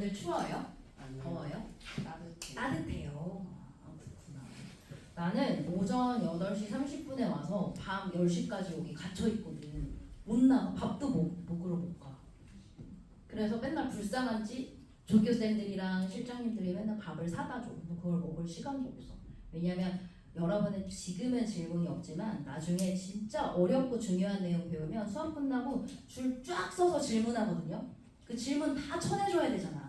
오늘 추워요? 더워요? 따뜻해요. 그렇구나. 나는 오전 8시 30분에 와서 밤 10시까지 여기 갇혀있거든. 못 나가. 밥도 먹으러 못 가. 그래서 맨날 불쌍한지 조교쌤들이랑 실장님들이 맨날 밥을 사다 줘. 근데 그걸 먹을 시간이 없어. 왜냐면 여러분은 지금은 질문이 없지만 나중에 진짜 어렵고 중요한 내용 배우면 수업 끝나고 줄 쫙 서서 질문하거든요. 그 질문 다 쳐내줘야 되잖아.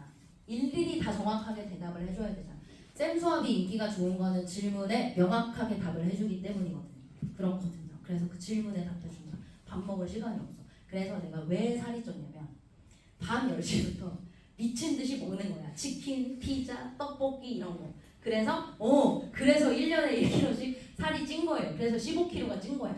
일일이 다 정확하게 대답을 해줘야 되잖아. 쌤 수업이 인기가 좋은 거는 질문에 명확하게 답을 해주기 때문이거든요. 그렇거든요. 그래서 그 질문에 답해준다. 밥 먹을 시간이 없어. 그래서 내가 왜 살이 쪘냐면 밤 10시부터 미친 듯이 먹는 거야. 치킨, 피자, 떡볶이 이런 거. 그래서 1년에 1kg씩 살이 찐 거예요. 그래서 15kg가 찐 거야.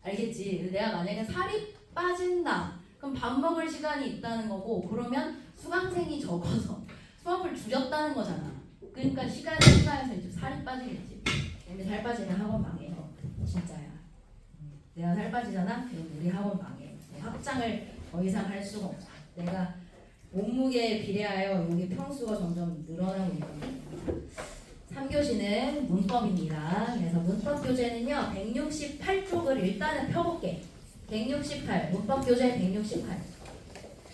알겠지? 내가 만약에 살이 빠진다. 그럼 밥 먹을 시간이 있다는 거고, 그러면 수강생이 적어서 수업을 줄였다는 거잖아. 그러니까 시간이 추가해서 이제 살이 빠지겠지. 근데 살 빠지면 학원 망해요. 진짜야. 내가 살 빠지잖아? 그럼 우리 학원 망해. 확장을 더 이상 할 수가 없어. 내가 몸무게에 비례하여 여기 평수가 점점 늘어나고 있거든요. 3교시는 문법입니다. 그래서 문법 교재는요, 168쪽을 일단은 펴볼게. 168, 문법 교재 168.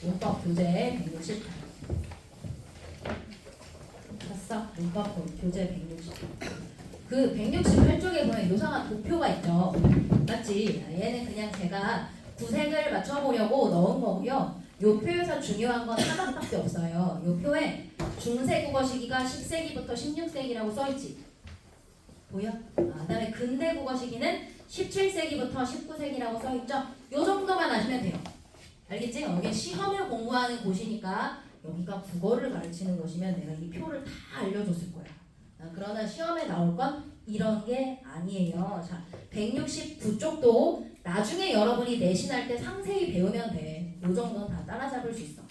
문법 교재 168. 봤어? 문법 교재 168. 그 168쪽에 보면 요상한 도표가 있죠. 맞지? 얘는 그냥 제가 구색을 맞춰보려고 넣은 거고요. 요 표에서 중요한 건 하나밖에 없어요. 요 표에 중세 국어 시기가 10세기부터 16세기라고 써있지. 보여? 그다음에 근대 국어 시기는 17세기부터 19세기라고 써있죠. 요 정도만 아시면 돼요. 알겠지? 여기 시험을 공부하는 곳이니까 여기가 국어를 가르치는 곳이면 내가 이 표를 다 알려줬을 거야. 그러나 시험에 나올 건 이런 게 아니에요. 자, 169쪽도 나중에 여러분이 내신할 때 상세히 배우면 돼. 요 정도는 다 따라잡을 수 있어.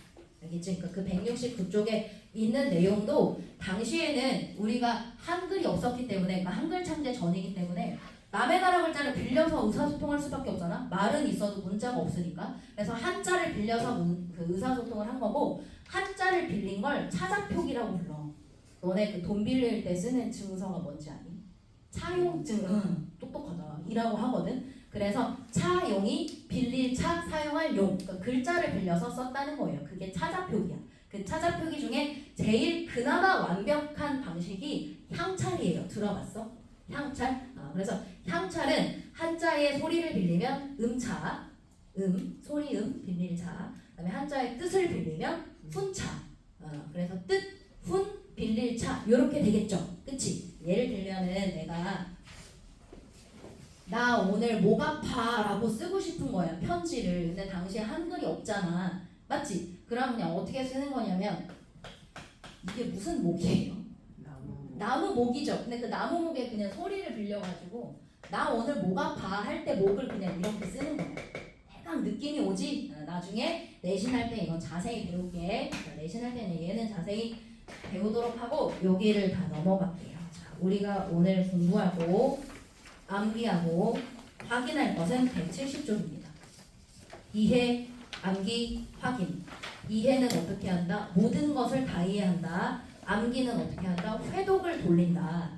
알겠지? 그러니까 그 169쪽에 있는 내용도 당시에는 우리가 한글이 없었기 때문에, 그러니까 한글 창제 전이기 때문에 남의 나라 글자를 빌려서 의사소통할 수밖에 없잖아. 말은 있어도 문자가 없으니까. 그래서 한자를 빌려서 그 의사소통을 한 거고, 한자를 빌린 걸 차자표기라고 불러. 너네 그 돈 빌릴 때 쓰는 증서가 뭔지 아니? 차용증. 똑똑하다. 이라고 하거든. 그래서 차용이 빌릴 차, 사용할 용. 그러니까 글자를 빌려서 썼다는 거예요. 그게 차자표기야. 그 차자표기 중에 제일 그나마 완벽한 방식이 향찰이에요. 들어봤어? 향찰? 그래서 향찰은 한자의 소리를 빌리면 음차, 소리 빌릴 차. 그다음에 한자의 뜻을 빌리면 훈차. 그래서 뜻, 훈, 빌릴 차. 요렇게 되겠죠. 그치? 예를 들면은 내가 나 오늘 목 아파 라고 쓰고 싶은 거야. 편지를. 근데 당시에 한글이 없잖아. 맞지? 그럼 그냥 어떻게 쓰는 거냐면, 이게 무슨 목이에요? 나무 목이죠. 근데 그 나무 목에 그냥 소리를 빌려가지고 나 오늘 목 아파 할 때 목을 그냥 이렇게 쓰는 거야. 약간 느낌이 오지? 나중에 내신할 때 이건 자세히 배울게. 내신할 때는 얘는 자세히 배우도록 하고 여기를 다 넘어갈게요. 자, 우리가 오늘 공부하고 암기하고 확인할 것은 170쪽입니다. 이해, 암기, 확인. 이해는 어떻게 한다? 모든 것을 다 이해한다. 암기는 어떻게 한다? 회독을 돌린다.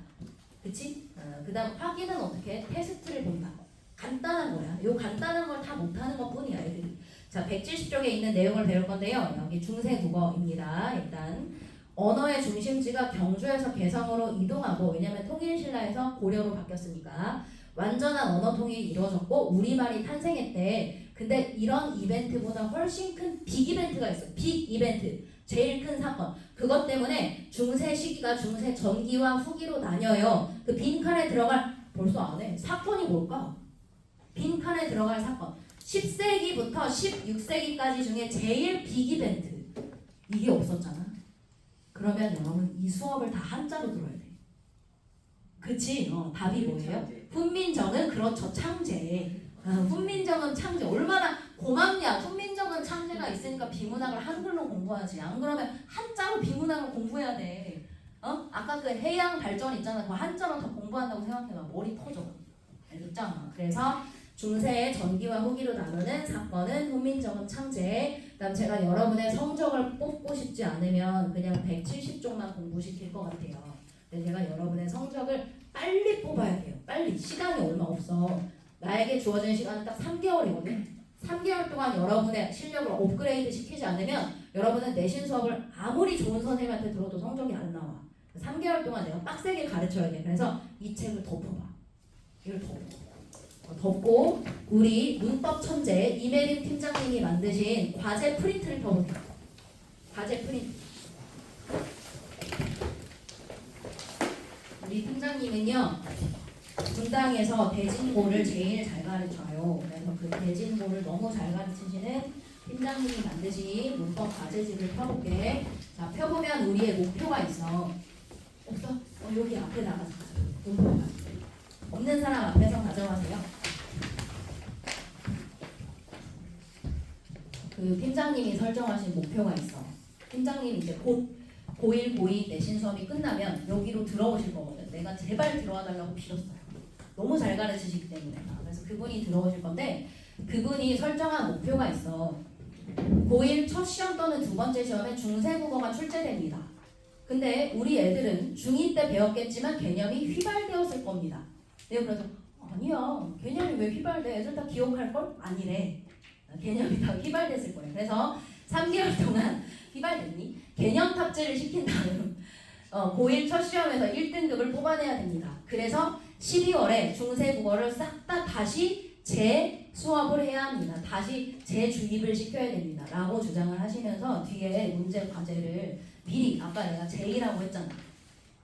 그치? 그 다음 확인은 어떻게 해? 테스트를 본다. 간단한 거야. 요 간단한 걸 다 못하는 것 뿐이야, 애들이. 자, 170쪽에 있는 내용을 배울 건데요. 여기 중세 국어입니다. 일단 언어의 중심지가 경주에서 개성으로 이동하고, 왜냐면 통일신라에서 고려로 바뀌었으니까 완전한 언어 통일이 이루어졌고 우리말이 탄생했대. 근데 이런 이벤트보다 훨씬 큰 빅 이벤트가 있어. 빅 이벤트. 제일 큰 사건. 그것 때문에 중세 시기가 중세 전기와 후기로 나뉘어요. 그 빈칸에 들어갈, 벌써 안 해. 사건이 뭘까? 빈칸에 들어갈 사건. 10세기부터 16세기까지 중에 제일 빅 이벤트. 이게 없었잖아. 그러면 여러분 이 수업을 다 한자로 들어야 돼. 그치? 답이 뭐예요? 훈민정은 그렇죠. 창제. 훈민정음 창제. 얼마나 고맙냐. 훈민정음 창제가 있으니까 비문학을 한글로 공부하지. 안 그러면 한자로 비문학을 공부해야 돼. 아까 그 해양 발전 있잖아. 그 한자로 더 공부한다고 생각해봐. 머리 터져. 알겠죠? 그래서 중세의 전기와 후기로 나누는 사건은 훈민정음 창제. 그다음 제가 여러분의 성적을 뽑고 싶지 않으면 그냥 170쪽만 공부시킬 것 같아요. 근데 제가 여러분의 성적을 빨리 뽑아야 돼요. 빨리. 시간이 얼마 없어. 나에게 주어진 시간은 딱 3개월이거든. 3개월 동안 여러분의 실력을 업그레이드 시키지 않으면 여러분은 내신 수업을 아무리 좋은 선생님한테 들어도 성적이 안 나와. 3개월 동안 내가 빡세게 가르쳐야 돼. 그래서 이 책을 덮어봐. 이걸 덮고 우리 문법 천재 이메림 팀장님이 만드신 과제 프린트를 펴볼게요. 과제 프린트. 우리 팀장님은요, 분당에서 대진고를 제일 잘 가르쳐요. 그래서 그 대진고를 너무 잘 가르치시는 팀장님이 만드신 문법 과제집을 펴볼게. 자, 펴보면 우리의 목표가 있어. 없어? 여기 앞에 나가서 가져. 없는 사람 앞에서 가져가세요. 그 팀장님이 설정하신 목표가 있어. 팀장님이 이제 곧 고1, 고2 내신 수업이 끝나면 여기로 들어오실 거거든. 내가 제발 들어와 달라고 빌었어요. 너무 잘 가르치시기 때문에. 그래서 그분이 들어오실 건데 그분이 설정한 목표가 있어. 고1 첫 시험 또는 두 번째 시험에 중세국어가 출제됩니다. 근데 우리 애들은 중2 때 배웠겠지만 개념이 휘발되었을 겁니다. 내가 그래서 아니야. 개념이 왜 휘발돼? 애들 다 기억할걸? 아니래. 개념이 다 휘발됐을 거예요. 그래서 3개월 동안 휘발됐니? 개념 탑재를 시킨 다음 고1 첫 시험에서 1등급을 뽑아내야 됩니다. 그래서 12월에 중세국어를 싹 다 다시 재수업을 해야 합니다. 다시 재주입을 시켜야 됩니다. 라고 주장을 하시면서 뒤에 문제 과제를 미리, 아까 내가 제이라고 했잖아.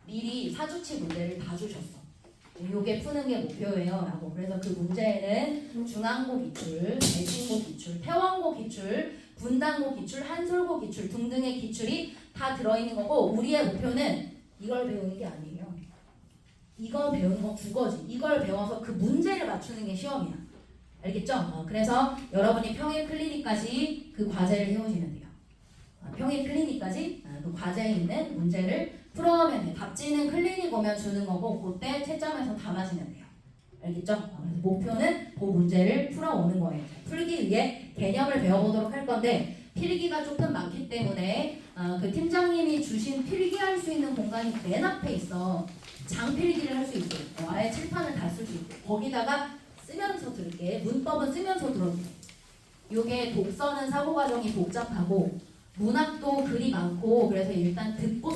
미리 사주치 문제를 다 주셨어. 요게 푸는 게 목표예요. 라고. 그래서 그 문제에는 중앙고 기출, 대진고 기출, 태왕고 기출, 분당고 기출, 한솔고 기출 등등의 기출이 다 들어있는 거고 우리의 목표는 이걸 배우는 게 아니에요. 이거 배우는 건 국어지. 이걸 배워서 그 문제를 맞추는 게 시험이야. 알겠죠? 그래서 여러분이 평일 클리닉까지 그 과제를 해오시면 돼요. 평일 클리닉까지 그 과제에 있는 문제를 풀어오면 돼요. 답지는 클리닉 오면 주는 거고 그때 채점해서 담아주면 돼요. 알겠죠? 그래서 목표는 그 문제를 풀어오는 거예요. 풀기 위해 개념을 배워보도록 할 건데 필기가 조금 많기 때문에 그 팀장님이 주신 필기할 수 있는 공간이 맨 앞에 있어. 장필기를 할 수 있고 아예 칠판을 다 쓸 수 있고 거기다가 쓰면서 들을게. 문법은 쓰면서 들어줘. 요게 독서는 사고 과정이 복잡하고 문학도 글이 많고 그래서 일단 듣고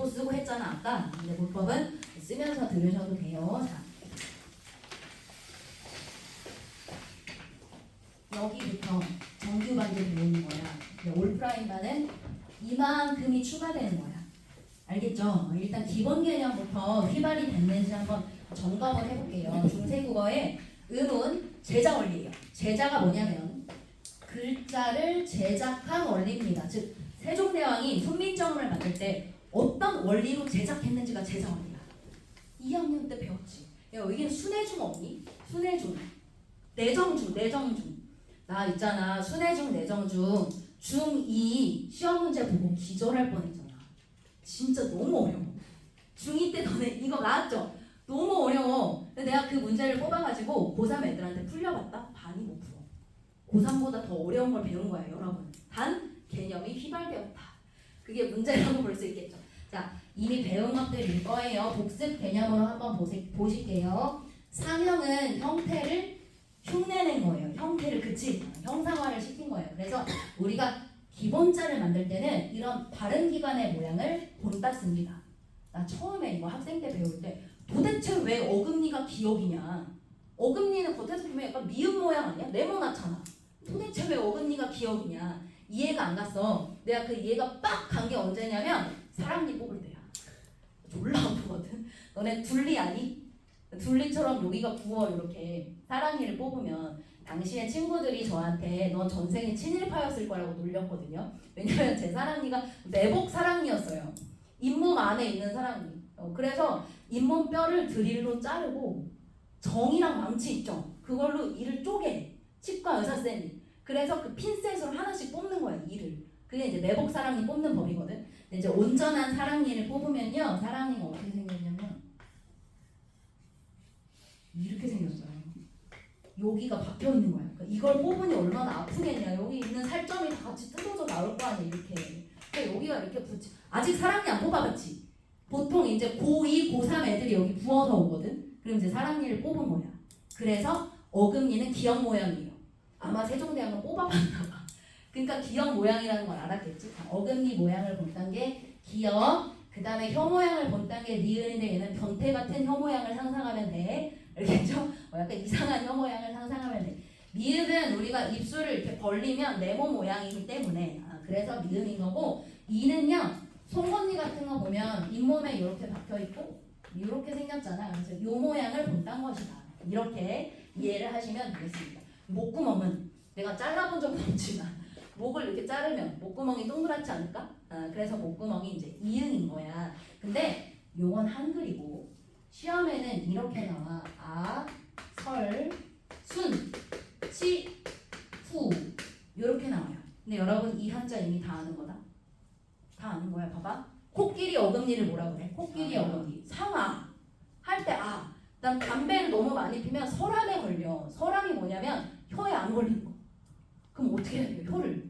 쓰고 했잖아 아까. 근데 문법은 쓰면서 들으셔도 돼요. 자, 여기부터 정규반도 배우는 거야. 올프라인반은 이만큼이 추가되는 거야. 알겠죠? 일단 기본 개념부터 휘발이 됐는지 한번 점검을 해볼게요. 중세국어의 음은 제작 원리예요. 제자가 뭐냐면 글자를 제작한 원리입니다. 즉 세종대왕이 훈민정음을 만들 때 어떤 원리로 제작했는지가 제작 원리야. 2학년 때 배웠지. 야, 여기는 순회중 없니? 순회중. 내정중. 나 있잖아. 순회중, 내정중. 중2 시험 문제 보고 기절할 뻔했잖아. 진짜 너무 어려워. 중2 때 너네 이거 나왔죠? 너무 어려워. 근데 내가 그 문제를 뽑아가지고 고3 애들한테 풀려봤다? 반이 못 풀어. 고3보다 더 어려운 걸 배운 거야, 여러분. 단 개념이 휘발되었다. 그게 문제라고 볼 수 있겠죠. 자, 이미 배운 것들일 거예요. 복습 개념으로 한번 보실게요. 상형은 형태를 흉내낸 거예요. 형태를 그치? 형상화를 시킨 거예요. 그래서 우리가 기본자를 만들 때는 이런 바른 기관의 모양을 본따 씁니다. 나 처음에 이거 학생 때 배울 때 도대체 왜 어금니가 기억이냐? 어금니는 겉에서 보면 약간 미음 모양 아니야? 네모나잖아. 도대체 왜 어금니가 기억이냐? 이해가 안 갔어. 내가 그 이해가 빡 간 게 언제냐면 사랑니 뽑을 때야. 졸라 아프거든. 너네 둘리 아니? 둘리처럼 여기가 9월 이렇게 사랑니를 뽑으면 당시에 친구들이 저한테 넌 전생에 친일파였을 거라고 놀렸거든요. 왜냐면 제 사랑니가 내복 사랑니였어요. 잇몸 안에 있는 사랑니. 그래서 잇몸 뼈를 드릴로 자르고 정이랑 망치 있죠. 그걸로 이를 쪼개. 치과 의사쌤이. 그래서 그 핀셋으로 하나씩 뽑는 거야, 이를. 그게 이제 내복 사랑니 뽑는 법이거든. 근데 이제 온전한 사랑니를 뽑으면요, 사랑니가 어떻게 생겼냐면 이렇게 생겼어요. 여기가 박혀 있는 거야. 그러니까 이걸 뽑으니 얼마나 아프겠냐. 여기 있는 살점이 다 같이 뜯어져 나올 거 아니야 이렇게. 그러니까 여기가 이렇게 붙지. 아직 사랑니 안 뽑아봤지. 보통 이제 고2, 고3 애들이 여기 부어서 오거든. 그럼 이제 사랑니를 뽑은 거야. 그래서 어금니는 기역 모양이에요. 아마 세종대왕은 뽑아봤나 봐. 그러니까 기역 모양이라는 걸 알았겠지. 어금니 모양을 본다는 게 기역. 그 다음에 혀 모양을 본다는 게 니은인데 얘는 변태 같은 혀 모양을 상상하면 돼. 알겠죠? 약간 이상한 혀 모양을 상상하면 돼. 미음은 우리가 입술을 이렇게 벌리면 네모 모양이기 때문에 그래서 미음인 거고, 이는요 송곳니 같은 거 보면 잇몸에 이렇게 박혀 있고 이렇게 생겼잖아. 그래서 이 모양을 본다는 것이다. 이렇게 이해를 하시면 되겠습니다. 목구멍은 내가 잘라본 적은 없지만 목을 이렇게 자르면 목구멍이 동그랗지 않을까? 그래서 목구멍이 이제 이응인 거야. 근데 요건 한글이고 시험에는 이렇게 나와. 아, 설, 순, 치, 후 이렇게 나와요. 근데 여러분 이 한자 이미 다 아는 거다. 다 아는 거야. 봐봐. 코끼리 어금니를 뭐라 그래? 코끼리 어금니. 상아 할 때 아. 그다음 담배를 너무 많이 피면 설암에 걸려. 설암이 뭐냐면 혀에 안 걸리는 거. 그럼 어떻게 해야 돼? 혀를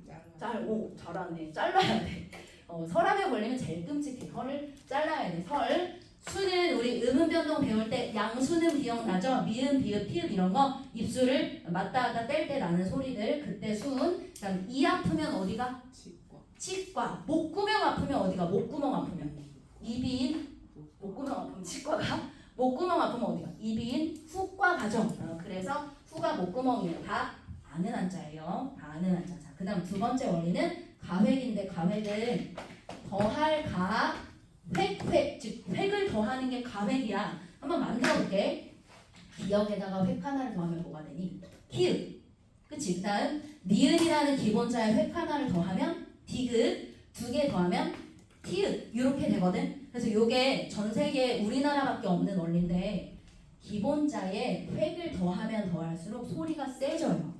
오 잘하네. 잘라야 돼. 설암에 걸리면 제일 끔찍해. 혀를 잘라야 돼. 설. 수는 우리 음음 변동 배울 때 양수는 기억나죠? 미음, 비읍, 피읍 이런 거 입술을 맞다 하다 뗄 때 나는 소리들. 그때 순. 그다음 이 아프면 어디가? 치과. 목구멍 아프면 어디가? 목구멍 아프면 이비인. 목구멍 아프면 치과가. 목구멍 아프면 어디가? 이비인 후과 가죠. 그래서 후가 목구멍이에요. 다 아는 한자예요. 다 아는 한자. 자, 그다음 두 번째 원리는 가획인데 가획은 더할 가 획, 즉 획을 더하는 게 가획이야. 한번 만들어 볼게. 기역에다가 획 하나를 더하면 뭐가 되니? 키읔. 그치? 그다음 니은이라는 기본자에 획 하나를 더하면 디귿, 두 개 더하면 티읕 이렇게 되거든. 그래서 요게 전 세계 우리나라밖에 없는 원리인데 기본자에 획을 더하면 더할수록 소리가 세져요.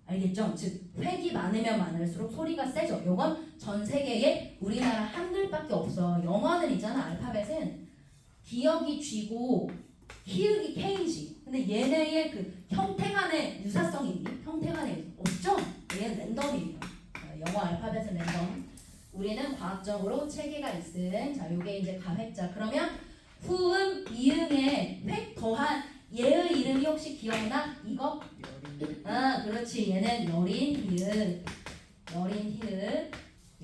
알겠죠? 즉 획이 많으면 많을수록 소리가 세져. 요건 전 세계에 우리나라 한글밖에 없어. 영어는 있잖아. 알파벳은 기역이 G고 히읗이 K지. 근데 얘네의 그 형태 간의 유사성이 있니? 형태 간에 없죠? 얘는 랜덤이에요. 영어 알파벳은 랜덤. 우리는 과학적으로 체계가 있음. 자, 요게 이제 가획자. 그러면 후음, 이응에 획 더한 얘의 이름이 혹시 기억나? 이거? 아, 그렇지. 얘는 여린 히읗. 여린 히읗.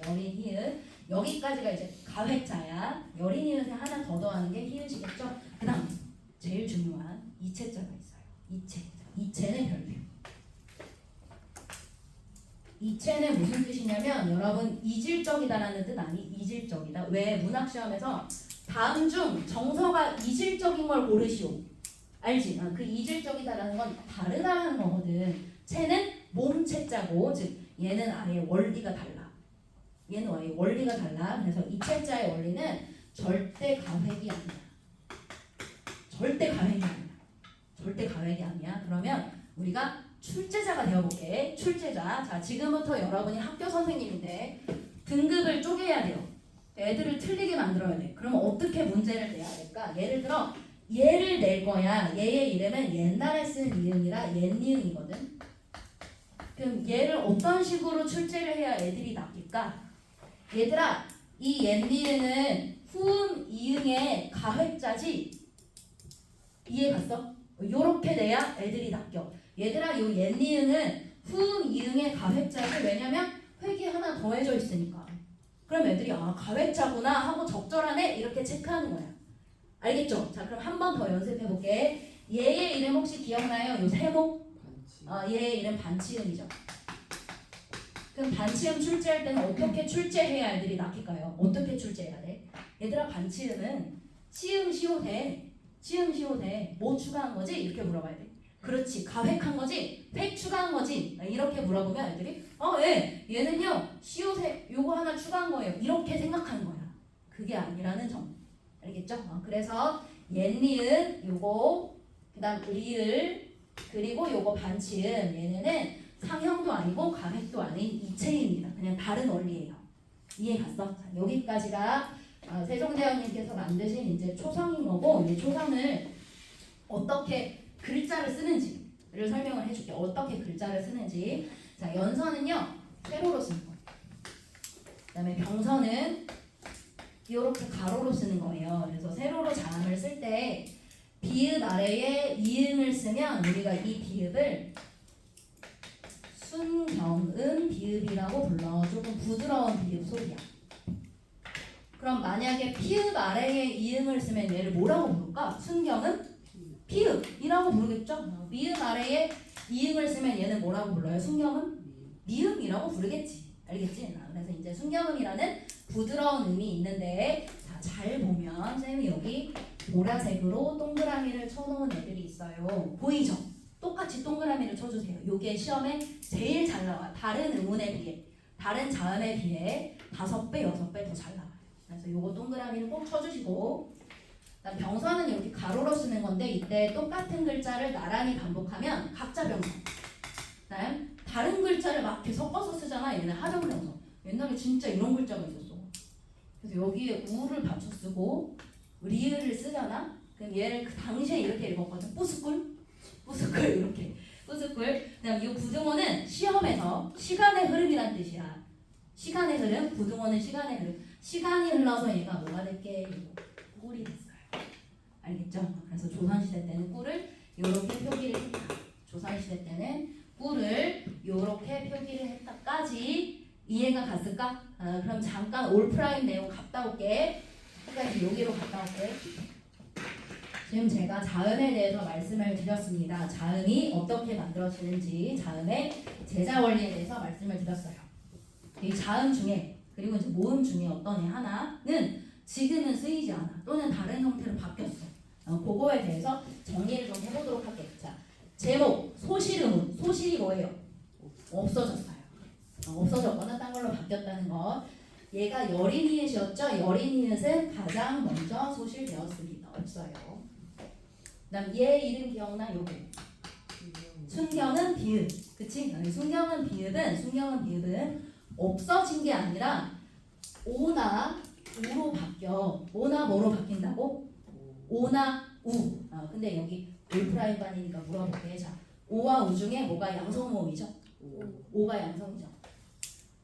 여린 히읗. 여기까지가 이제 가획자야. 여린 히읗에 하나 더 더하는 게 히읗이겠죠? 그 다음 제일 중요한 이체자가 있어요. 이체. 이체는 별표. 이체는 무슨 뜻이냐면 여러분 이질적이다라는 뜻 아니? 이질적이다. 왜? 문학시험에서 다음 중 정서가 이질적인 걸 고르시오. 알지? 그 이질적이다라는 건 다르다라는 거거든. 체는 몸체자고 즉 얘는 아예 원리가 달라. 얘는 아예 원리가 달라. 그래서 이체자의 원리는 절대 가획이 아니야. 절대 가획이 아니야. 절대 가획이 아니야. 그러면 우리가 출제자가 되어볼게. 출제자. 자, 지금부터 여러분이 학교 선생님인데 등급을 쪼개야 돼요. 애들을 틀리게 만들어야 돼. 그러면 어떻게 문제를 내야 될까? 예를 들어 얘를 낼 거야. 얘의 이름은 옛날에 쓴 이응이라 옛니응이거든. 그럼 얘를 어떤 식으로 출제를 해야 애들이 낚일까? 얘들아, 이 옛니응은 후음 이응의 가획자지? 이해 갔어? 요렇게 내야 애들이 낚여. 얘들아, 요 옛니응은 후음 이응의 가획자지. 왜냐면 획이 하나 더해져 있으니까. 그럼 애들이 아 가획자구나 하고 적절하네 이렇게 체크하는 거야. 알겠죠? 자, 그럼 한 번 더 연습해 볼게. 얘의 이름 혹시 기억나요? 요 세모? 얘의 이름 반치음이죠. 그럼 반치음 출제할 때는 어떻게 출제해야 애들이 낚일까요? 어떻게 출제해야 돼? 얘들아, 반치음은 치음 시오대, 치음 시오대 뭐 추가한 거지? 이렇게 물어봐야 돼. 그렇지, 가획한 거지? 획 추가한 거지? 이렇게 물어보면 애들이 예, 얘는요 시옷에 요거 하나 추가한 거예요. 이렇게 생각하는 거야. 그게 아니라는 점. 알겠죠? 그래서 옛니은 요거, 그 다음 리을, 그리고 요거 반치음. 얘네는 상형도 아니고 가획도 아닌 이체입니다. 그냥 다른 원리예요. 이해 갔어? 자, 여기까지가 세종대왕님께서 만드신 이제 초성인 거고, 이 초성을 어떻게 글자를 쓰는지, 설명을 해줄게. 어떻게 글자를 쓰는지. 자, 연서는요 세로로 쓰는 거. 그다음에 병서는 이렇게 가로로 쓰는 거예요. 그래서 세로로 자음을 쓸 때 비읍 아래에 이응을 쓰면 우리가 이 비읍을 순경음 비읍이라고 불러. 조금 부드러운 비읍 소리야. 그럼 만약에 피읍 아래에 이응을 쓰면 얘를 뭐라고 부를까? 순경음 피읍이라고 부르겠죠? 미음 아래에 이응을 쓰면 얘는 뭐라고 불러요? 순경음 미음이라고 부르겠지. 알겠지? 그래서 이제 순경음이라는 부드러운 음이 있는데, 자, 잘 보면 쌤이 여기 보라색으로 동그라미를 쳐놓은 애들이 있어요. 보이죠? 똑같이 동그라미를 쳐주세요. 요게 시험에 제일 잘 나와. 다른 음운에 비해, 다른 자음에 비해 5배, 6배 더 잘 나와요. 그래서 요거 동그라미를 꼭 쳐주시고, 병서는 이렇게 가로로 쓰는 건데 이때 똑같은 글자를 나란히 반복하면 각자 병서. 그다음 다른 글자를 막 이렇게 섞어서 쓰잖아. 얘는 하정병서. 옛날에 진짜 이런 글자가 있었어. 그래서 여기에 우를 받쳐 쓰고 리을을 쓰잖아. 그럼 얘를 그 당시에 이렇게 읽었거든. 뿌스꿀, 뿌스꿀 이렇게. 뿌스꿀. 그다음 이 부등호는 시험에서 시간의 흐름이란 뜻이야. 시간의 흐름. 부등호는 시간의 흐름. 시간이 흘러서 얘가 뭐가 될게? 꿀이 됐어요. 알겠죠? 그래서 조선시대 때는 꿀을 이렇게 표기를 했다. 조선시대 때는 꿀을 이렇게 표기를 했다까지 이해가 갔을까? 그럼 잠깐 올프라임 내용 갔다 올게. 끝까지 여기로 갔다 올게. 지금 제가 자음에 대해서 말씀을 드렸습니다. 자음이 어떻게 만들어지는지, 자음의 제자 원리에 대해서 말씀을 드렸어요. 이 자음 중에, 그리고 이제 모음 중에 어떤 애 하나는 지금은 쓰이지 않아. 또는 다른 형태로 바뀌었어. 그거에 대해서 정리를 좀 해보도록 할게요. 자, 제목, 소실음운. 소실이 뭐예요? 없어졌어요. 없어졌거나 딴 걸로 바뀌었다는 거. 얘가 여린이읒이었죠? 여린이읒은 가장 먼저 소실되었습니다. 없어요. 그 다음 얘 이름 기억나? 요거. 순경은 비읍. 그치? 순경은 비읍은 없어진 게 아니라 오나 우로 바뀌어. 오나 뭐로 바뀐다고? 오나 우. 근데 여기 올프라임 반이니까 물어볼게. 자, 오와 우 중에 뭐가 양성모음이죠? 오가 양성이죠.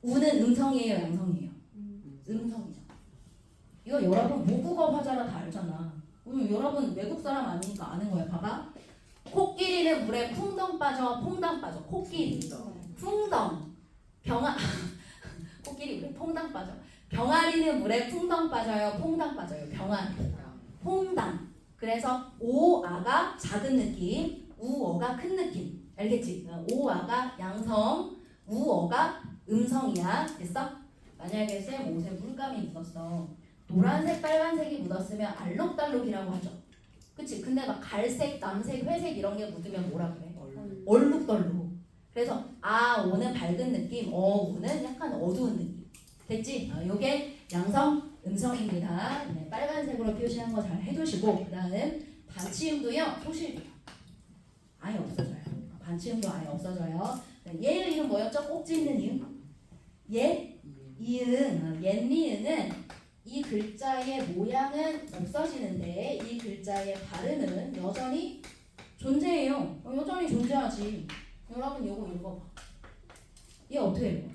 우는 음성이에요, 양성이에요? 음성이죠. 이거 여러분 모국어 화자라 다 알잖아. 여러분 외국 사람 아니니까 아는 거예요. 봐봐. 코끼리는 물에 풍덩 빠져, 퐁당 빠져. 코끼리, 풍덩. 코끼리 물에 퐁당 빠져. 병아리는 물에 풍덩 빠져요, 퐁당 빠져요. 병아리. 퐁당. 그래서 오아가 작은 느낌, 우어가 큰 느낌. 알겠지? 오아가 양성, 우어가 음성이야. 됐어? 만약에 쌤 옷에 물감이 묻었어. 노란색, 빨간색이 묻었으면 알록달록이라고 하죠. 그치? 근데 막 갈색, 남색, 회색 이런 게 묻으면 뭐라 그래? 얼룩덜룩. 그래서 오는 밝은 느낌, 우는 약간 어두운 느낌. 됐지? 요게 양성, 음성입니다. 네, 빨간색으로 표시한 거 잘 해두시고, 그 다음 반치음도요, 소실돼요. 아예 없어져요. 반치음도 아예 없어져요. 얘 이름 뭐였죠? 꼭지 있는 이응? 얘? 이응. 옛니은은 이 글자의 모양은 없어지는데 이 글자의 발음은 여전히 존재해요. 여전히 존재하지. 여러분 이거 읽어봐. 얘 어떻게 읽어?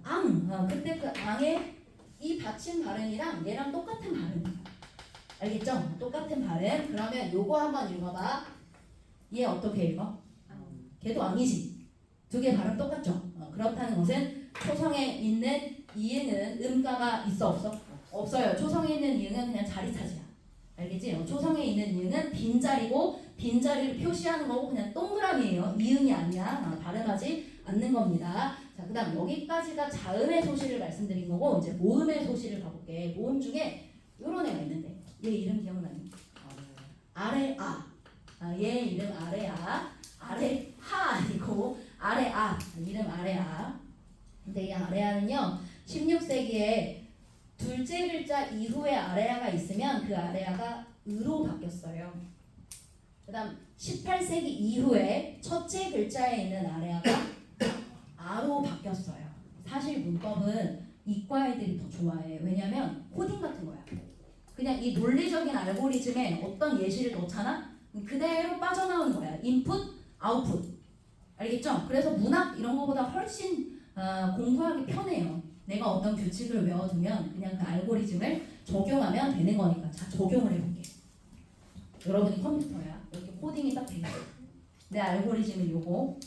앙. 그때 그 앙의 이 받침 발음이랑 얘랑 똑같은 발음이야. 알겠죠? 똑같은 발음. 그러면 요거 한번 읽어봐. 얘 어떻게 읽어? 걔도 앙이지. 두 개 발음 똑같죠? 그렇다는 것은 초성에 있는 이응은 음가가 있어 없어? 없어요. 초성에 있는 이응은 그냥 자리 차지야. 알겠지? 초성에 있는 이응은 빈자리고 빈자리를 표시하는 거고 그냥 동그라미예요. 이응이 아니야. 발음하지 않는 겁니다. 자, 그 다음 여기까지가 자음의 소실을 말씀드린 거고 이제 모음의 소실을 가볼게. 모음 중에 요런 애가 있는데 얘 이름 기억나니? 아래아. 얘 이름 아래아. 아래하 아니고 아래아. 이름 아래아. 근데 이 아래아는요 16세기에 둘째 글자 이후에 아래아가 있으면 그 아래아가 으로 바뀌었어요. 그 다음 18세기 이후에 첫째 글자에 있는 아래아가 아로 바뀌었어요. 사실 문법은 이과 애들이 더 좋아해. 왜냐면 코딩 같은 거야. 그냥 이 논리적인 알고리즘에 어떤 예시를 넣잖아? 그대로 빠져나오는 거야. 인풋, 아웃풋. 알겠죠? 그래서 문학 이런 거보다 훨씬 공부하기 편해요. 내가 어떤 규칙을 외워두면 그냥 그 알고리즘을 적용하면 되는 거니까. 자, 적용을 해볼게. 여러분이 컴퓨터야. 이렇게 코딩이 딱 돼 있어. 내 알고리즘은 요거.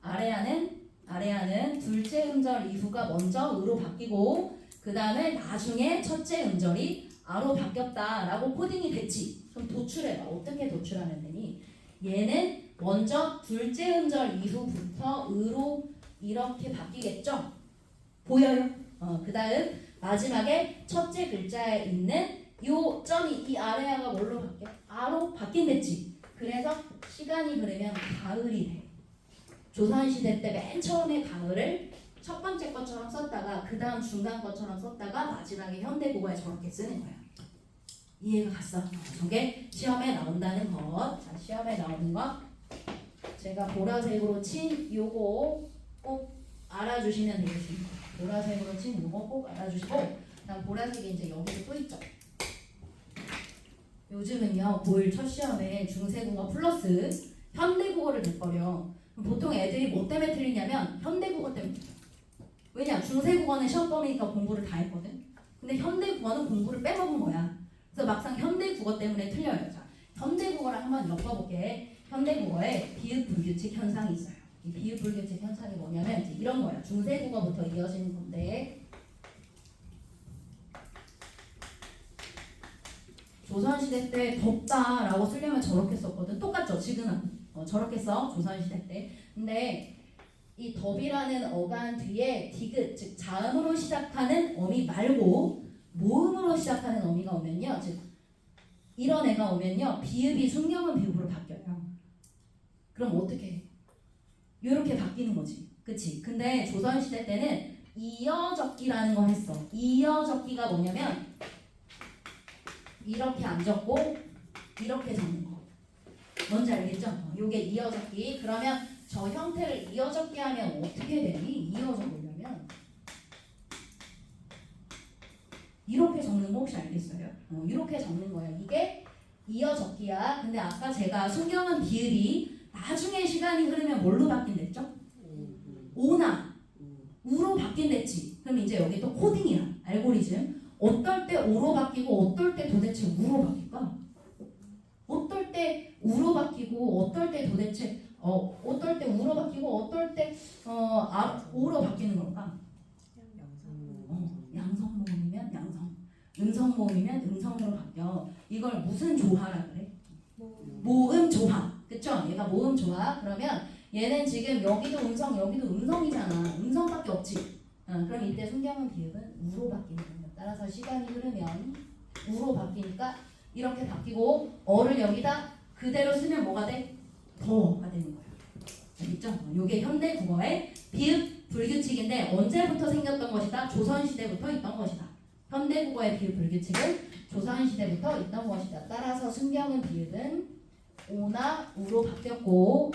아래하는 둘째 음절 이후가 먼저 으로 바뀌고 그 다음에 나중에 첫째 음절이 아로 바뀌었다라고 코딩이 됐지. 그럼 도출해봐. 어떻게 도출하면 되니? 얘는 먼저 둘째 음절 이후부터 으로 이렇게 바뀌겠죠? 보여요? 그 다음 마지막에 첫째 글자에 있는 요 점이 이 아래아가 뭘로 바뀌어? 아로 바뀐댔지. 그래서 시간이 흐르면 가을이 돼. 조선시대 때 맨 처음에 가을을 첫 번째 것처럼 썼다가 그 다음 중간 것처럼 썼다가 마지막에 현대국어에 저렇게 쓰는 거야. 이해가 갔어? 저게 시험에 나온다는 것. 자, 시험에 나오는 것. 제가 보라색으로 친 요거 꼭 알아주시면 되겠습니다. 보라색으로 친 요거 꼭 알아주시고 그다음 보라색이 이제 여기도 또 있죠. 요즘은요 고1 첫 시험에 중세국어 플러스 현대국어를 냈버려. 보통 애들이 뭐 때문에 틀리냐면 현대국어 때문에. 왜냐? 중세국어는 시험 범위니까 공부를 다 했거든. 근데 현대국어는 공부를 빼먹은 거야. 그래서 막상 현대국어 때문에 틀려요. 자, 현대국어랑 한번 엮어볼게. 현대국어에 비읍불규칙 현상이 있어요. 이 비읍불규칙 현상이 뭐냐면 이제 이런 거야. 중세국어부터 이어지는 건데 조선시대 때 덥다라고 쓰려면 저렇게 썼거든. 똑같죠? 지금은 저렇게 써. 조선시대 때. 근데 이 덥이라는 어간 뒤에 디귿, 즉 자음으로 시작하는 어미 말고 모음으로 시작하는 어미가 오면요. 즉 이런 애가 오면요. 비읍이 숙명은 비읍으로 바뀌어요. 그럼 어떻게 해? 이렇게 바뀌는 거지. 그치? 근데 조선시대 때는 이어적기라는 걸 했어. 이어적기가 뭐냐면 이렇게 안 적고 이렇게 적는 거. 뭔지 알겠죠? 요게 이어적기. 그러면 저 형태를 이어적기 하면 어떻게 되니? 이어져 보려면 이렇게 적는 거 혹시 알겠어요? 이렇게 적는 거야. 이게 이어적기야. 근데 아까 제가 순경은 비읍이 나중에 시간이 흐르면 뭘로 바뀐댔죠? 오나 우로 바뀐댔지. 그럼 이제 여기 또 코딩이야. 알고리즘. 어떨 때 오로 바뀌고 어떨 때 도대체 우로 바뀔까? 어떨 때 우로 바뀌고 어떨 때 도대체 어떨 때 우로 바뀌고 어떨 때 오로 바뀌는 걸까? 양성모음이면 양성, 음성모음이면 음성으로 바뀌어. 이걸 무슨 조화라 그래? 모음 조화. 그쵸? 얘가 모음 조화. 그러면 얘는 지금 여기도 음성 여기도 음성이잖아. 음성밖에 없지. 그럼 이때 순경은 비읍은 우로 바뀌는 거예요. 따라서 시간이 흐르면 우로 바뀌니까 이렇게 바뀌고 어를 여기다 그대로 쓰면 뭐가 돼? 더가 되는 거야. 알겠죠? 이게 현대 국어의 비읍 불규칙인데 언제부터 생겼던 것이다? 조선시대부터 있던 것이다. 현대 국어의 비읍 불규칙은 조선시대부터 있던 것이다. 따라서 순경은 비읍은 오나 우로 바뀌었고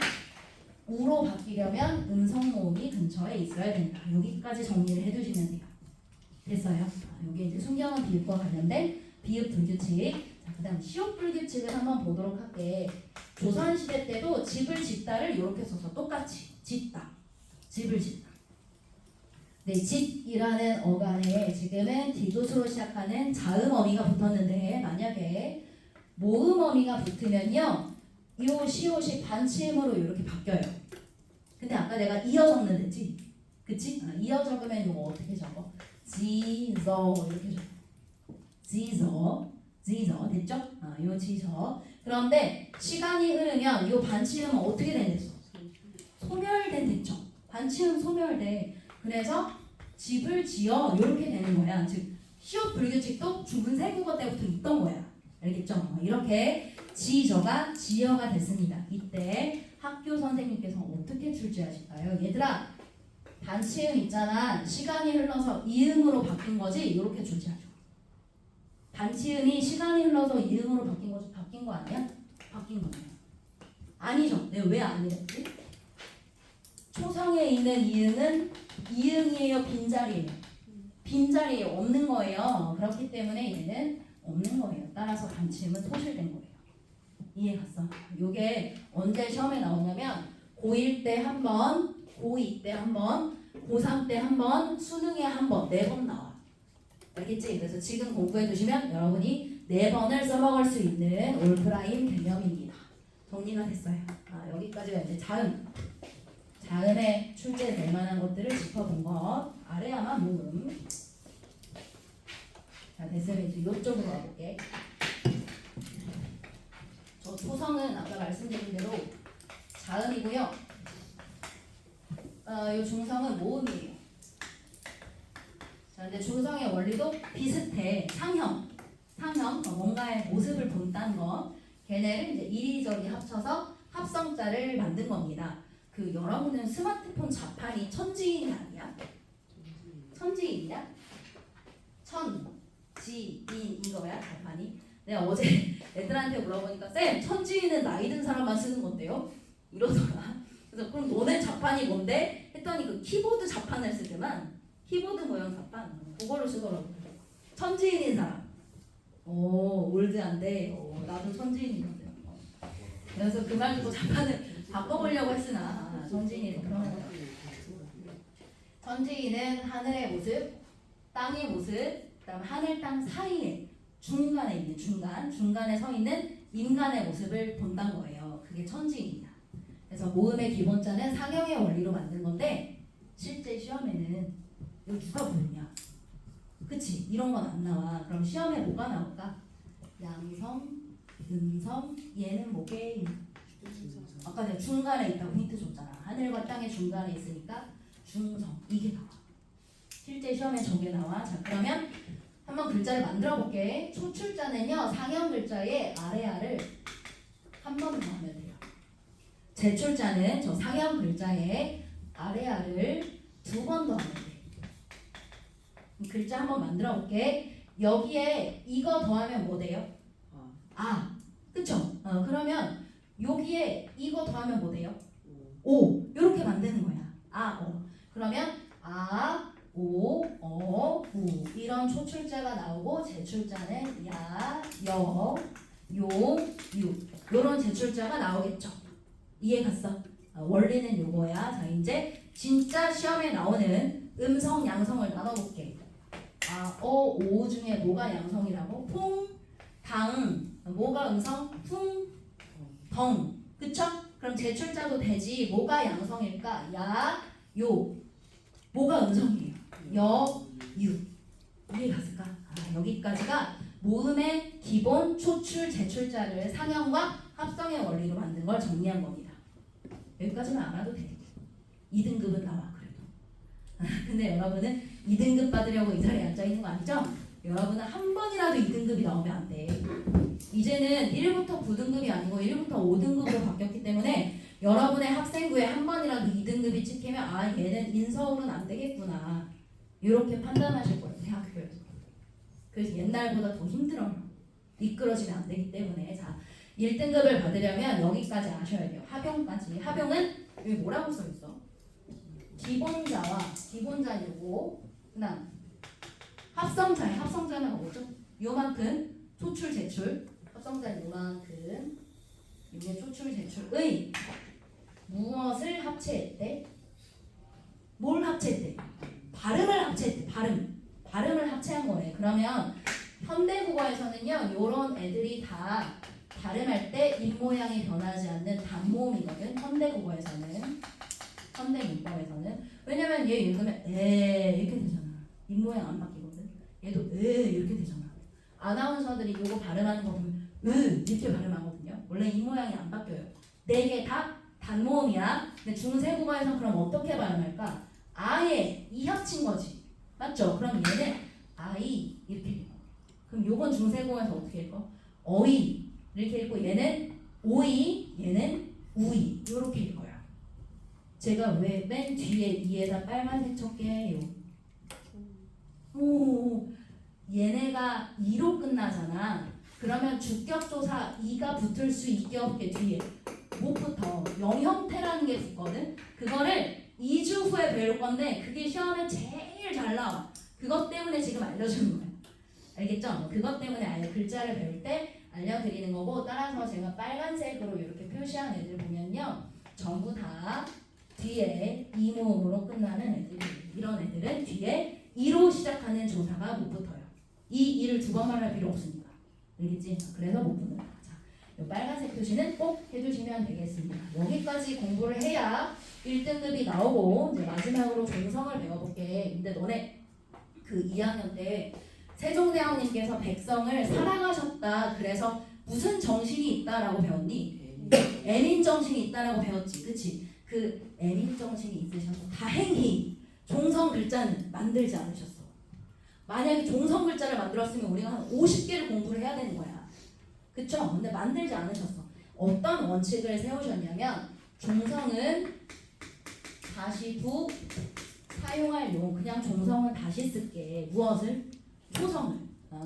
우로 바뀌려면 음성 모음이 근처에 있어야 된다. 여기까지 정리를 해두시면 돼요. 됐어요? 여기 이제 순경은 비읍과 관련된 비읍 불규칙. 자, 그다음 시옷 불규칙을 한번 보도록 할게. 조선시대 때도 집을 짓다를 이렇게 써서 똑같이 짓다. 집을 짓다. 네, 집이라는 어간에 지금은 디귿으로 시작하는 자음 어미가 붙었는데 만약에 모음 어미가 붙으면요. 이 시옷이 반치음으로 이렇게 바뀌어요. 근데 아까 내가 이어 적는 데지? 그치? 이어 적으면 이거 어떻게 적어? 지저 이렇게 적어. 지저 됐죠? 요 지저. 그런데 시간이 흐르면 요 반치음은 어떻게 된댔어? 소멸된 됐죠? 반치음 소멸돼. 그래서 집을 지어 이렇게 되는 거야. 즉 시옷 불규칙도 중세국어 때부터 있던 거야. 알겠죠? 이렇게 지저가 지어가 됐습니다. 이때 학교 선생님께서 어떻게 출제하실까요? 얘들아 반치음 있잖아. 시간이 흘러서 이음으로 바뀐 거지? 이렇게 출제하죠. 반치음이 시간이 흘러서 이음으로 바뀐 거지? 바뀐 거 아니야? 바뀐 거예요. 아니죠. 내가 왜 아니랬지? 초성에 있는 이응은 이응이에요? 빈자리예요? 빈자리에 없는 거예요. 그렇기 때문에 얘는 없는 거예요. 따라서 반치음은 소실된 거예요. 이해 갔어? 요게 언제 시험에 나오냐면 고1 때 한 번, 고2 때 한 번, 고3 때 한 번, 수능에 한 번, 4번 나와. 알겠지? 그래서 지금 공부해 두시면 여러분이 4번을 써먹을 수 있는 올프라임 개념입니다. 정리가 됐어요. 여기까지가 이제 자음에 출제될 만한 것들을 짚어본 것. 아래야만 모음. 자, 됐으면 이제 이쪽으로 가볼게. 저 초성은 아까 말씀드린 대로 자음이고요. 이 중성은 모음이에요. 자, 근데 중성의 원리도 비슷해. 상형, 뭔가의 모습을 본다는 거. 걔네를 이제 이리저리 합쳐서 합성자를 만든 겁니다. 그 여러분은 스마트폰 자판이 천지인 아니야? 천지인이야? 천지인 이거야 자판이? 내가 어제 애들한테 물어보니까 쌤 천지인은 나이 든 사람만 쓰는 건데요? 이러더라. 그래서 그럼 너네 자판이 뭔데? 했더니 그 키보드 자판을 쓰더만. 키보드 모양 자판 그거를 쓰더라고. 천지인인 사람. 오 올드한데 나도 천지인이던데. 그래서 그 말 듣고 자판을 바꿔보려고 했으나 천지인이 그런 거. 천지인은 하늘의 모습, 땅의 모습, 그다음 하늘 땅 사이에 중간에 있는 중간에 서 있는 인간의 모습을 본다는 거예요. 그게 천지인이다. 그래서 모음의 기본자는 상형의 원리로 만든 건데 실제 시험에는 이거 누가 보느냐? 그치? 이런 건 안 나와. 그럼 시험에 뭐가 나올까? 양성, 음성, 얘는 뭐게? 아까 내가 중간에 있다고 힌트 줬잖아. 하늘과 땅의 중간에 있으니까 중성. 이게 나와. 실제 시험에 저게 나와. 자 그러면 한번 글자를 만들어 볼게. 초출자는요 상형 글자의 아래아를 한 번 더 하면 돼요. 제출자는 저 상형 글자의 아래아를 2번 더 하면 돼. 글자 한번 만들어 볼게. 여기에 이거 더하면 뭐 돼요? 그쵸? 그러면 여기에 이거 더하면 뭐 돼요? 오. 이렇게 만드는 거야. 그러면 오, 우 이런 초출자가 나오고 제출자는 야, 여, 요, 유 이런 제출자가 나오겠죠. 이해 갔어? 원리는 요거야. 자 이제 진짜 시험에 나오는 음성, 양성을 나눠볼게. 오 중에 뭐가 양성이라고? 퐁, 당 뭐가 음성? 풍, 덩 그쵸? 그럼 제출자도 되지. 뭐가 양성일까? 야, 요 뭐가 음성이에요? 여, 유 이해 갔을까? 여기까지가 모음의 기본 초출, 제출자를 상형과 합성의 원리로 만든 걸 정리한 겁니다. 여기까지만 알아도 돼. 2등급은 나와 그래도. 근데 여러분은 2등급 받으려고 이 자리에 앉아있는 거 아니죠? 여러분은 한 번이라도 2등급이 나오면 안 돼. 이제는 1부터 9등급이 아니고 1부터 5등급으로 바뀌었기 때문에 여러분의 학생부에 한 번이라도 2등급이 찍히면 얘는 인서울은 안 되겠구나 이렇게 판단하실 거예요. 대학교에서. 그래서 옛날보다 더 힘들어요. 미끄러지면 안 되기 때문에. 자 1등급을 받으려면 여기까지 아셔야 돼요. 합용까지. 합용은 여기 뭐라고 써있어? 기본자 요거 그다음 합성자는 뭐죠? 요만큼 초출 제출 합성자는 요만큼 이게 초출 제출의 무엇을 합체했대? 뭘 합체했대? 발음을 합체했대. 발음을 합체한 거네. 그러면 현대국어에서는요 요런 애들이 다 발음할 때 입모양이 변하지 않는 단모음이거든. 현대국어에서는 왜냐면 얘 읽으면 이렇게 되잖아. 입모양 안 바뀌거든. 얘도 이렇게 되잖아. 아나운서들이 요거 발음하는 거 보면 이렇게 발음하거든요. 원래 입모양이 안 바뀌어요. 4개 다 단모음이야. 근데 중세국어에서는 그럼 어떻게 발음할까? 아예 이 합친 거지. 맞죠? 그럼 얘는 아이 이렇게 읽어. 그럼 요건 중세국어에서 어떻게 읽어? 어이 이렇게 읽고 얘는 오이 얘는 우이 이렇게 읽어요. 제가 왜 맨 뒤에 이에다 빨간색 쳤게요? 얘네가 이로 끝나잖아. 그러면 주격조사 이가 붙을 수 있게 없게 뒤에 못 붙어. 영형태라는 게 붙거든. 그거를 2주 후에 배울 건데 그게 시험에 제일 잘 나와. 그것 때문에 지금 알려주는 거야. 알겠죠? 그것 때문에 아예 글자를 배울 때 알려드리는 거고, 따라서 제가 빨간색으로 이렇게 표시한 애들 보면요, 전부 다 뒤에 이 모음으로 끝나는 애들이, 이런 애들은 뒤에 이로 시작하는 조사가 못 붙어요. 이 이를 두 번 말할 필요 없으니까. 알겠지? 그래서 못 붙는다. 자, 이 빨간색 표시는 꼭 해주시면 되겠습니다. 여기까지 공부를 해야 1등급이 나오고, 이제 마지막으로 종성을 배워볼게. 근데 너네 그 2학년 때 세종대왕님께서 백성을 사랑하셨다. 그래서 무슨 정신이 있다라고 배웠니? 애민 정신이 있다라고 배웠지. 그치? 그 애민 정신이 있으셔서 다행히 종성 글자는 만들지 않으셨어. 만약에 종성 글자를 만들었으면 우리가 한 50개를 공부를 해야 되는 거야. 그쵸? 근데 만들지 않으셨어. 어떤 원칙을 세우셨냐면, 종성은 다시 부 사용할 용, 그냥 종성은 다시 쓸게. 무엇을? 초성을.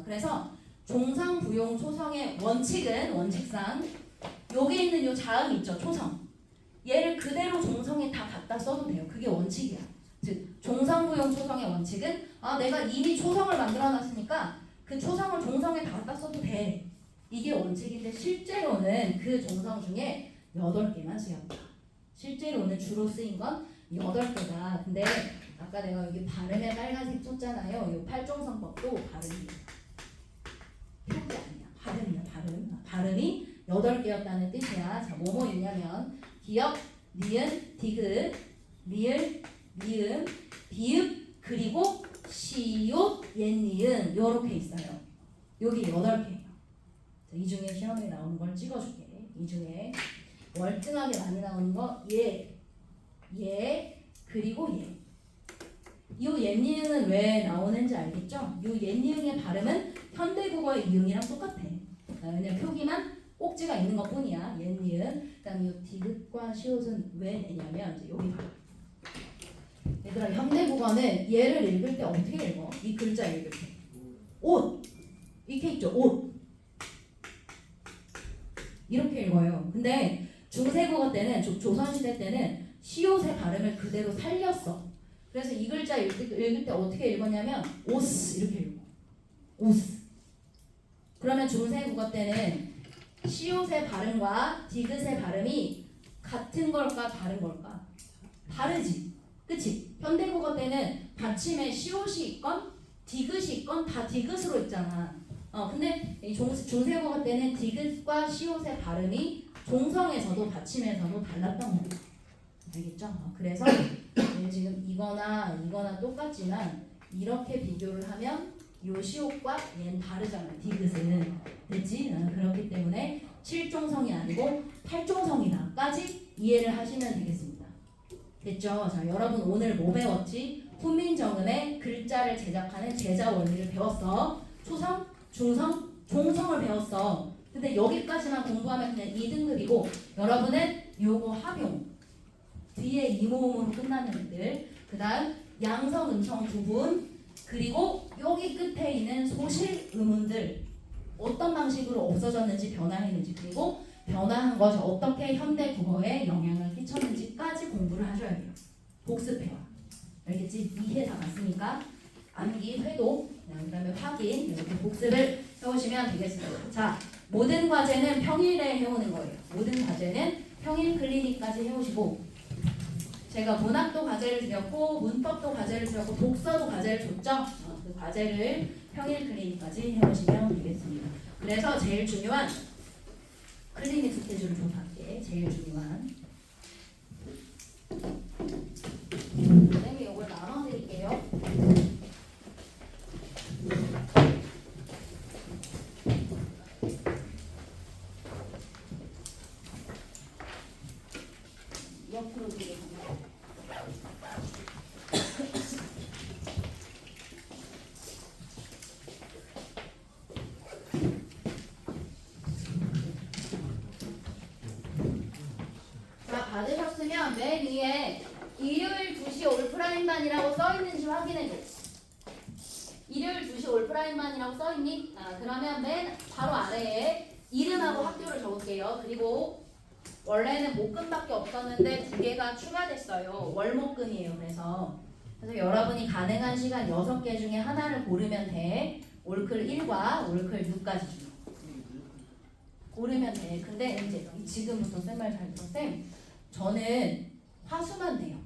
그래서 종상 부용 초성의 원칙은, 원칙상 여기 있는 요 자음 있죠, 초성. 얘를 그대로 종성에 다 갖다 써도 돼요. 그게 원칙이야. 즉 종상 부용 초성의 원칙은, 내가 이미 초성을 만들어놨으니까 그 초성을 종성에 다 갖다 써도 돼. 이게 원칙인데, 실제로는 그 종성 중에 8개만 쓰였다. 실제로는 주로 쓰인 건 8개다. 근데 아까 내가 여기 발음에 빨간색 쳤잖아요. 이 팔종성법도 발음이 표기 아니야. 발음이야, 발음. 발음이 8개였다는 뜻이야. 자, 뭐뭐 있냐면 기역, 니은, 디귿, 리을, 미음, 비읍, 그리고 시옷, 옛니은 요렇게 있어요. 여기 8개예요. 이 중에 시험에 나오는 걸 찍어줄게. 이 중에 월등하게 많이 나오는 거 예, 그리고 예. 이 옛니은은 왜 나오는지 알겠죠? 이 옛니은의 발음은 현대국어의 이응이랑 똑같아. 그냥 표기만 꼭지가 있는 것 뿐이야. 옛니은. 그다음에 이 디귿과 시옷은 왜 내냐면, 이제 여기 봐. 얘들아, 현대국어는 얘를 읽을 때 어떻게 읽어? 이 글자 읽을 때 옷 이렇게 있죠. 옷 이렇게 읽어요. 근데 중세국어 때는, 조선시대 때는 시옷의 발음을 그대로 살렸어. 그래서 이 글자 읽을 때 어떻게 읽었냐면 오스 이렇게 읽어. 오스. 그러면 중세국어 때는 시옷의 발음과 디귿의 발음이 같은 걸까 다른 걸까? 다르지. 그치? 현대국어 때는 받침에 시옷이 있건 디귿이 있건 다 디귿으로 있잖아. 근데 이 중세국어 때는 디귿과 시옷의 발음이 종성에서도 받침에서도 달랐던 거야. 알겠죠? 그래서 지금 이거나 똑같지만 이렇게 비교를 하면 요 시옷과 얘는 다르잖아. 디귿은. 됐지? 그렇기 때문에 7종성이 아니고 8종성이다까지 이해를 하시면 되겠습니다. 됐죠? 자, 여러분 오늘 뭐 배웠지? 훈민정음의 글자를 제작하는 제자 원리를 배웠어. 초성, 중성, 종성을 배웠어. 근데 여기까지만 공부하면 그냥 2등급이고, 여러분은 요거 합용, 뒤에 이모음으로 끝나는 애들, 그 다음 양성, 음성 부분, 그리고 여기 끝에 있는 소실 의문들 어떤 방식으로 없어졌는지 변화했는지, 그리고 변화한 것이 어떻게 현대 국어에 영향을 끼쳤는지까지 공부를 하셔야 돼요. 복습해와. 알겠지? 이해 다 갔으니까 암기, 회독, 그 다음에 확인 이렇게 복습을 해오시면 되겠습니다. 자, 모든 과제는 평일에 해오는 거예요. 모든 과제는 평일 클리닉까지 해오시고, 제가 문학도 과제를 드렸고 문법도 과제를 드렸고 독서도 과제를 줬죠. 그 과제를 평일 클리닉까지 해오시면 되겠습니다. 그래서 제일 중요한 클리닉 스케줄을 좀 볼게. 제일 중요한 선생님이 이걸 나눠드릴게요. 옆으로 드리겠습니다. 자, 받으셨으면 맨 위에 일요일 2시 올프라인반이라고 써있는지 확인해줘. 일요일 2시 올프라인반이라고 써있니? 그러면 맨 바로 아래에 이름하고 학교를 적을게요. 그리고 원래는 목금밖에 없었는데 2개가 추가됐어요. 월목금이에요. 그래서 여러분이 가능한 시간 6개 중에 하나를 고르면 돼. 올클 1과 올클 6까지 중에. 고르면 돼. 근데 이제 지금부터 쌤 말 잘 들어. 쌤, 저는 화수만 돼요.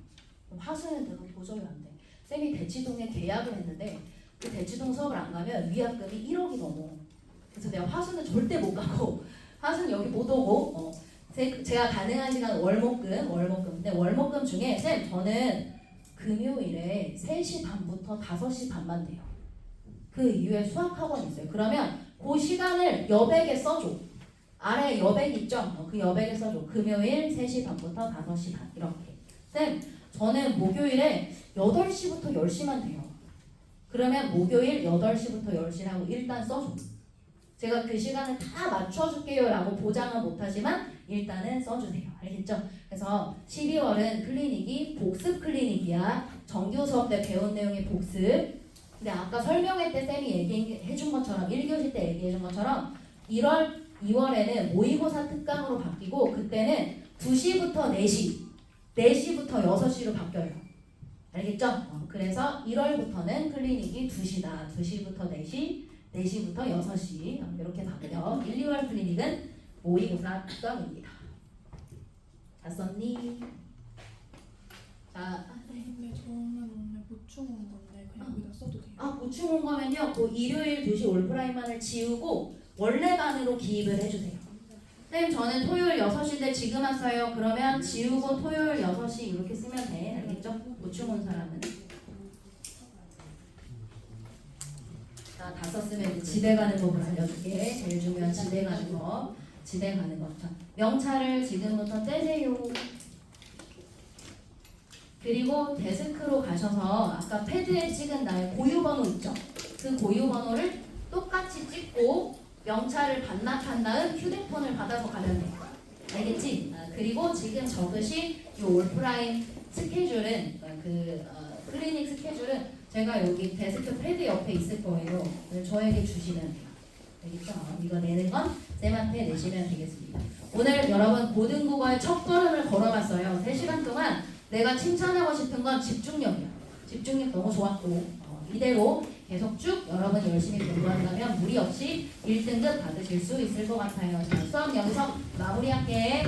화수는 내가 도저히 안 돼. 쌤이 대치동에 계약을 했는데 그 대치동 수업을 안 가면 위약금이 1억이 넘어. 그래서 내가 화수는 절대 못 가고 화수는 여기 못 오고 제가 가능한 시간 월목금. 근데 월목금 중에 쌤 저는 금요일에 3시 반부터 5시 반만 돼요. 그 이후에 수학학원 있어요. 그러면 그 시간을 여백에 써줘. 아래 여백 있죠? 그 여백에 써줘. 금요일 3시 반부터 5시 반 이렇게. 쌤 저는 목요일에 8시부터 10시만 돼요. 그러면 목요일 8시부터 10시라고 일단 써줘. 제가 그 시간을 다 맞춰줄게요 라고 보장은 못하지만 일단은 써주세요. 알겠죠? 그래서 12월은 클리닉이 복습 클리닉이야. 정규 수업 때 배운 내용의 복습. 근데 아까 설명회 때 쌤이 얘기해준 것처럼 1교시 때 얘기해준 것처럼 2월에는 모의고사 특강으로 바뀌고 그때는 2시부터 4시 4시부터 6시로 바뀌어요. 알겠죠? 그래서 1월부터는 클리닉이 2시다. 2시부터 4시 4시부터 6시 이렇게 바뀌어. 1, 2월 클리닉은 모의고사 특강입니다. 다 썼니? 자, 근데 저는 오늘 보충 온 건데 그냥 여기다 써도 돼요? 보충 온 거면요. 그 일요일 2시 올프라인만을 지우고 원래 반으로 기입을 해주세요. 쌤 저는 토요일 6시인데 지금 왔어요. 그러면 지우고 토요일 6시 이렇게 쓰면 돼. 알겠죠? 보충 온 사람은. 자, 다 썼으면 집에 가는 법을 알려줄게. 제일 중요한 집에 가는 거. 집에 가는 거. 자, 명찰을 지금부터 떼세요. 그리고 데스크로 가셔서 아까 패드에 찍은 나의 고유번호 있죠? 그 고유번호를 똑같이 찍고 명찰을 반납한 다음 휴대폰을 받아서 가면 돼. 알겠지? 그리고 지금 적으신 이 올프라인 스케줄은 클리닉 스케줄은 제가 여기 데스크 패드 옆에 있을 거예요. 저에게 주시면 돼요. 알겠죠? 이거 내는 건 쌤한테 내시면 되겠습니다. 오늘 여러분 고등국어의 첫걸음을 걸어봤어요. 3시간 동안 내가 칭찬하고 싶은 건 집중력이야. 집중력 너무 좋았고 이대로 계속 쭉 여러분 열심히 공부한다면 무리 없이 1등급 받으실 수 있을 것 같아요. 자, 수업 여기서 마무리할게.